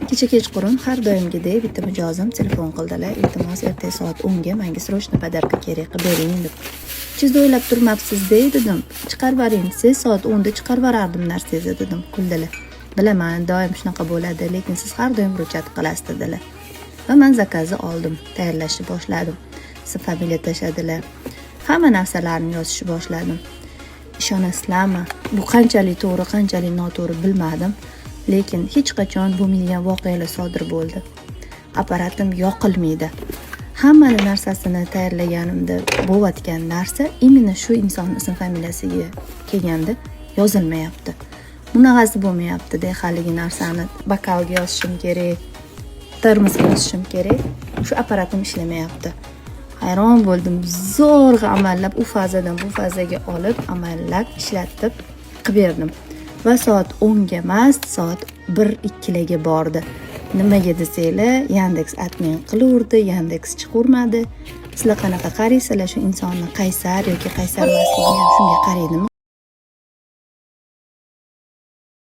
Kecha kechqurun har doimgidek bitta mijozim telefon qildilar. Iltimos ertaga soat 10 ga menga srochno podarka kerak qilib bering deb. Sizda o'ylab turmabsiz dedim. Chiqarib bering. Siz soat 10 da chiqarib berardim narsangizni dedim. Kuldilar. Bilaman, doim shunaqa bo'ladi, lekin siz har doim ruchat qilasiz dedilar. Va men zakazni oldim, tayyorlashni boshladim. Siz familiya tashadilar. Hamma narsalarni yozishni boshladim. Ishonasizlarmi? Bu qanchalik to'g'ri, qanchalik noto'g'ri bilmadim, lekin hech qachon bo'lmagan voqealar sodir bo'ldi. Apparatim yoqilmaydi. Hamma narsasini tayyorlaganimda bo'layotgan narsa imенно shu inson ism familiyasiga kelganda yozilmayapti. Bunaqasi bo'lmayapti-da, haligi narsani bokalga yozishim kerak, termosga yozishim kerak. Shu apparatim ishlamayapti. Hayron bo'ldim. Zo'rg'a amallab u fazadan bu fazaga olib, amallab ishlatib qilib berdim. Va soat 10 ga emas, soat 1-2 larga bordi. Nimaga desanglar, Yandex admin qilaverdi, Yandex chiqurmadi. Sizlar qanaqa qaraysizlar shu insonni qaysar yoki qaysar emasligini ham shunga